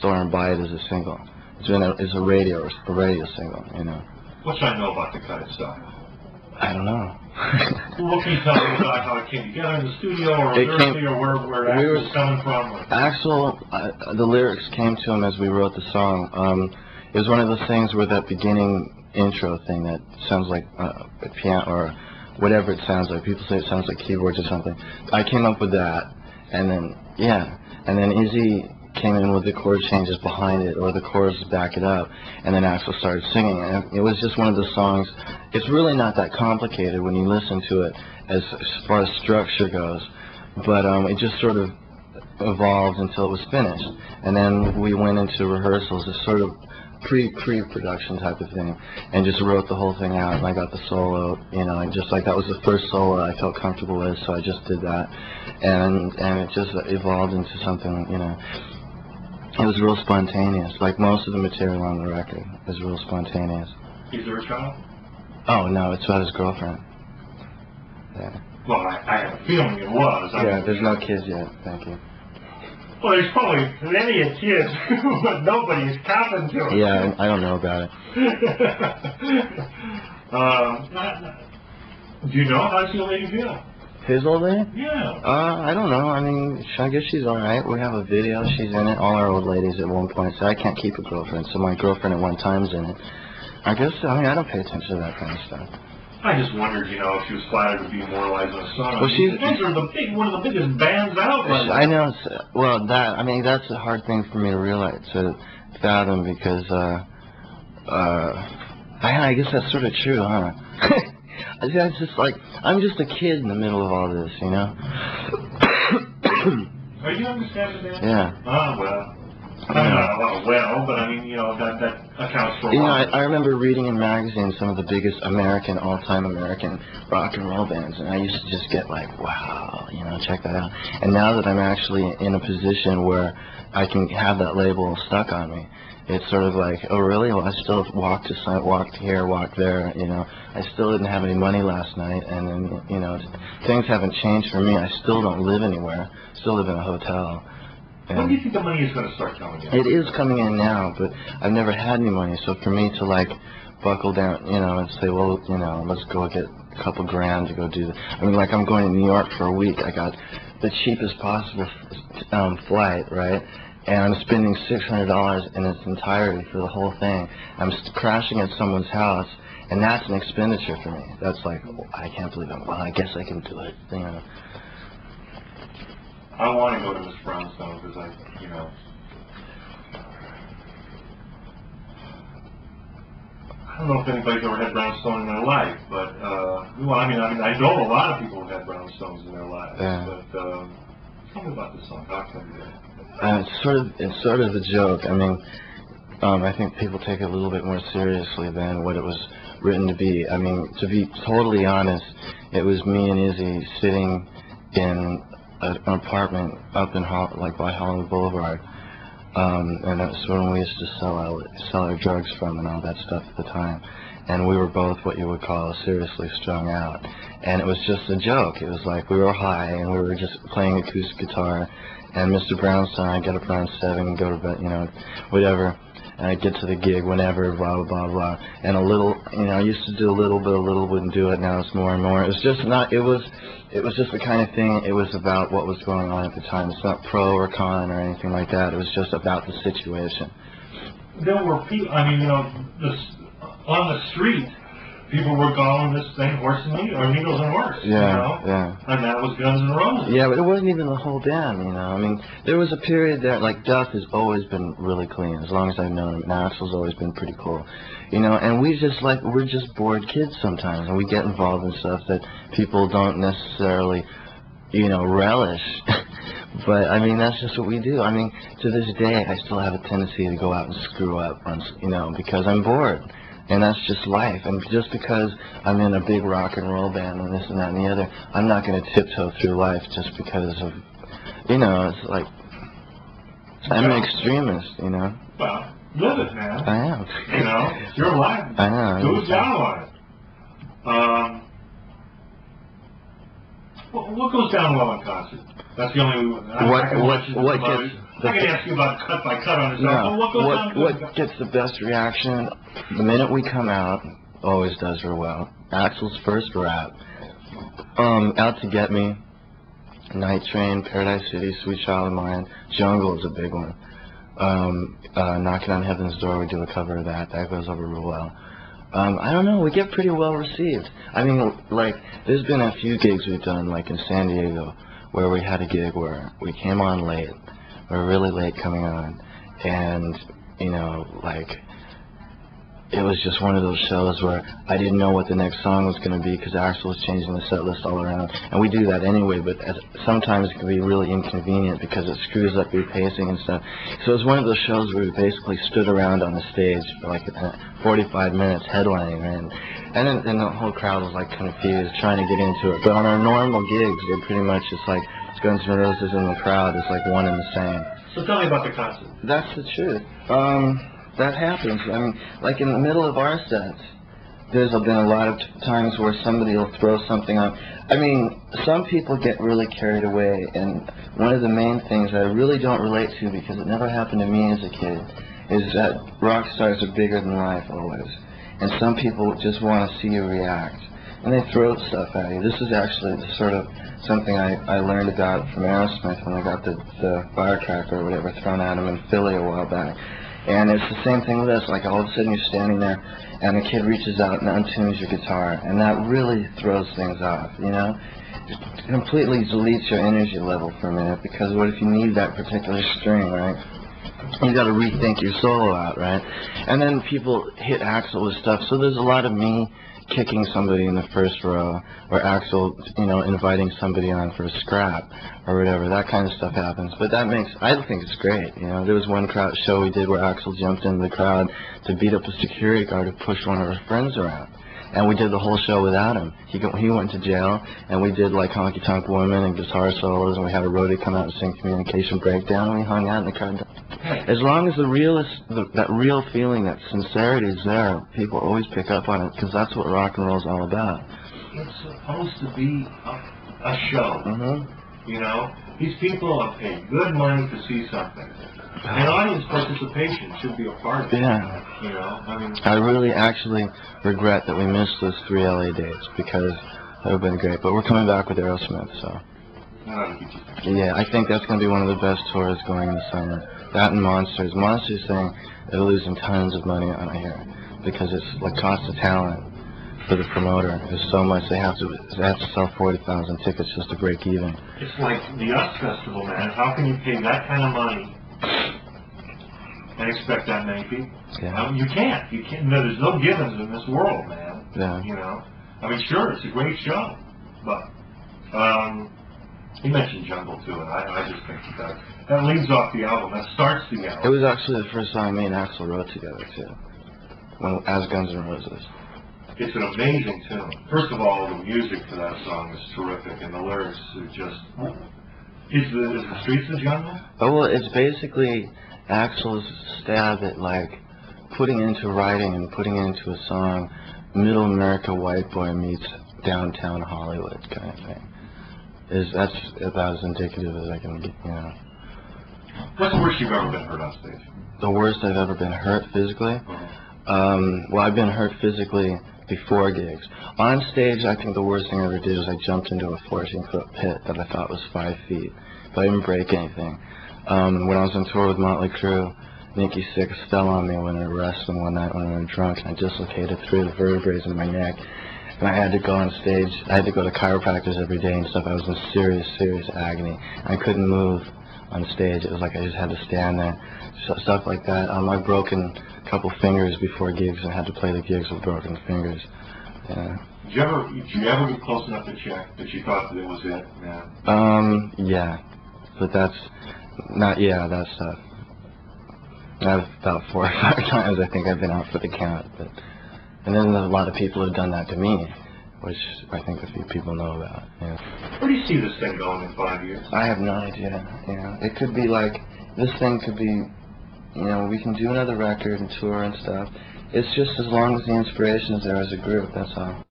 store and buy it as a single. It's a radio single, you know. What should I know about the cut itself? I don't know. What can you tell me about how it came together in the studio, or lyrically, or where Axel was coming from? Axel, the lyrics came to him as we wrote the song. It was one of those things where that beginning intro thing that sounds like a piano or whatever it sounds like. People say it sounds like keyboards or something. I came up with that, and then Izzy came in with the chord changes behind it, or the chorus to back it up, and then Axel started singing. And it was just one of the songs. It's really not that complicated when you listen to it as far as structure goes, but it just sort of evolved until it was finished. And then we went into rehearsals, this sort of pre-production type of thing, and just wrote the whole thing out. And I got the solo, you know, and just like that was the first solo I felt comfortable with, so I just did that, and it just evolved into something, you know. It was real spontaneous, like most of the material on the record is real spontaneous. Is there a child? Oh no, it's about his girlfriend. Yeah. Well, I have a feeling it was. Yeah, there's no kids yet. Thank you. Well, there's probably plenty of kids, but nobody's counting to it. Yeah, I don't know about it. Do you know how does the old lady feel? His old lady? Yeah. I don't know. I mean, I guess she's all right. We have a video. She's in it. All our old ladies at one point. So I can't keep a girlfriend. So my girlfriend at one time's in it. I guess. I mean, I don't pay attention to that kind of stuff. I just wondered, you know, if she was flattered to be immortalized on a song. Well, she's one of the biggest bands out right now. I know. Well, I mean, that's a hard thing for me to realize, to fathom, because I guess that's sort of true, huh? It's just like, I'm just a kid in the middle of all this, you know? Are you understanding that? Yeah. Oh, well. Well, but I mean, you know, that accounts for a lot. You know, I remember reading in magazines some of the biggest all-time American rock and roll bands, and I used to just get like, wow, you know, check that out. And now that I'm actually in a position where I can have that label stuck on me, it's sort of like, oh really? Well, I still walked here, walked there, you know. I still didn't have any money last night, and then, you know, things haven't changed for me. I still don't live anywhere. Still live in a hotel. And when do you think the money is going to start coming in? It is coming in now, but I've never had any money, so for me to like buckle down, you know, and say, well, you know, let's go get a couple grand to go do that. I mean, like, I'm going to New York for a week. I got the cheapest possible flight, right? And I'm spending $600 in its entirety for the whole thing. I'm crashing at someone's house, and that's an expenditure for me. That's like, oh, I can't believe it. Well, I guess I can do it, you know. I want to go to Miss Brownstone because you know, I don't know if anybody's ever had brownstone in their life, but well, I mean, I know a lot of people have had brownstones in their lives. Yeah. But tell me about this song. How come you? It's sort of a joke. I mean, I think people take it a little bit more seriously than what it was written to be. I mean, to be totally honest, it was me and Izzy sitting in an apartment up in by Hollywood Boulevard, and that's when we used to sell our drugs from and all that stuff at the time. And we were both what you would call seriously strung out, and it was just a joke. It was like we were high and we were just playing acoustic guitar, and Mr. Brownstone, I'd get up around 7 and go to bed, you know, whatever. And I'd get to the gig whenever, blah, blah, blah, blah. And a little, you know, I used to do a little bit, wouldn't do it. Now it's more and more. It was just not, it was just the kind of thing, it was about what was going on at the time. It's not pro or con or anything like that. It was just about the situation. There were people, I mean, you know, on the street, people were calling this thing Horse and Needles, or Needles and Horse, yeah, you know? Yeah. And that was Guns N' Roses. Yeah, but it wasn't even the whole band, you know. I mean, there was a period there, like, Duff has always been really clean, as long as I've known him, and Axl's always been pretty cool. You know, and we just, like, we're just bored kids sometimes, and we get involved in stuff that people don't necessarily, you know, relish. But, I mean, that's just what we do. I mean, to this day, I still have a tendency to go out and screw up, you know, because I'm bored. And that's just life. And just because I'm in a big rock and roll band and this and that and the other, I'm not going to tiptoe through life just because of, you know, it's like, I'm an extremist, you know. Well, live it, man. I am. You know, it's your life. I know. Do it down on it. What goes down well in concert? That's the only. What I'm going to ask you about cut by cut on this album. What gets the best reaction? The minute we come out, always does real well. Axl's first rap. Out to Get Me, Night Train, Paradise City, Sweet Child of Mine, Jungle is a big one. Knocking on Heaven's Door, we do a cover of that. That goes over real well. I don't know, we get pretty well received. I mean, like, there's been a few gigs we've done, like in San Diego, where we had a gig where we came on late. We were really late coming on. And, you know, like, it was just one of those shows where I didn't know what the next song was going to be because Axl was changing the set list all around. And we do that anyway, but sometimes it can be really inconvenient because it screws up your pacing and stuff. So it was one of those shows where we basically stood around on the stage for like 45 minutes headlining, and then the whole crowd was like confused trying to get into it. But on our normal gigs, they're pretty much just like Guns N' Roses and the crowd is like one and the same. So tell me about the concert. That's the truth. That happens. I mean, like in the middle of our sets, there's been a lot of times where somebody will throw something up. I mean, some people get really carried away, and one of the main things I really don't relate to, because it never happened to me as a kid, is that rock stars are bigger than life always. And some people just want to see you react, and they throw stuff at you. This is actually the sort of something I learned about from Aerosmith when I got the firecracker or whatever thrown at him in Philly a while back. And it's the same thing with us. Like, all of a sudden you're standing there, and a kid reaches out and untunes your guitar, and that really throws things off, you know? It completely deletes your energy level for a minute, because what if you need that particular string, right? You got to rethink your solo out, right? And then people hit Axl with stuff. So there's a lot of me kicking somebody in the first row, or Axl, you know, inviting somebody on for a scrap or whatever. That kind of stuff happens. But that makes, I think it's great. You know, there was one crowd show we did where Axl jumped into the crowd to beat up a security guard who pushed one of our friends around. And we did the whole show without him. He went to jail, and we did like Honky Tonk Woman and guitar solos, and we had a roadie come out and sing Communication Breakdown, and we hung out in the crowd. As long as that real feeling, that sincerity is there, people always pick up on it, because that's what rock and roll is all about. It's supposed to be a show. Mm-hmm. You know, these people are paid good money to see something. And audience participation should be a part of it. Yeah. You know, I mean, I really actually regret that we missed those 3 LA dates, because that would have been great. But we're coming back with Aerosmith, so. Yeah, I think that's going to be one of the best tours going in the summer. That and Monsters. Monsters thing, they're losing tons of money on it here, because it's like cost of talent for the promoter. There's so much they have to sell 40,000 tickets just to break even. It's like the US Festival, man. How can you pay that kind of money and expect that many people? Yeah. You can't. You can't. No, there's no givens in this world, man. Yeah. You know. I mean, sure, it's a great show, but you mentioned Jungle too, and I just think that leads off the album. That starts the album. It was actually the first song me and Axl wrote together too, as Guns N' Roses. It's an amazing tune. First of all, the music for that song is terrific, and the lyrics are just. Is the Streets the Jungle? Oh, well, it's basically Axl's stab at like putting into writing and putting into a song, middle America white boy meets downtown Hollywood kind of thing. That's about as indicative as I can get, you know. What's the worst you've ever been hurt on stage? The worst I've ever been hurt physically? Well, I've been hurt physically before gigs. On stage, I think the worst thing I ever did was I jumped into a 14-foot pit that I thought was 5 feet, but I didn't break anything. When I was on tour with Motley Crue, Nikki Sixx fell on me when I was wrestling one night when I was drunk, and I dislocated 3 of the vertebrae in my neck. And I had to go on stage. I had to go to chiropractors every day and stuff. I was in serious, serious agony. I couldn't move on stage. It was like I just had to stand there. Stuff like that. I've broken a couple fingers before gigs and had to play the gigs with broken fingers. Yeah. Did you ever get close enough to check that you thought that it was it? Yeah. Yeah. But that's not, yeah, that's about 4 or 5 times I think I've been out for the count. But. And then a lot of people have done that to me, which I think a few people know about. Yeah. Where do you see this thing going in 5 years? I have no idea. You know, it could be like, this thing could be, you know, we can do another record and tour and stuff. It's just as long as the inspiration is there as a group, that's all.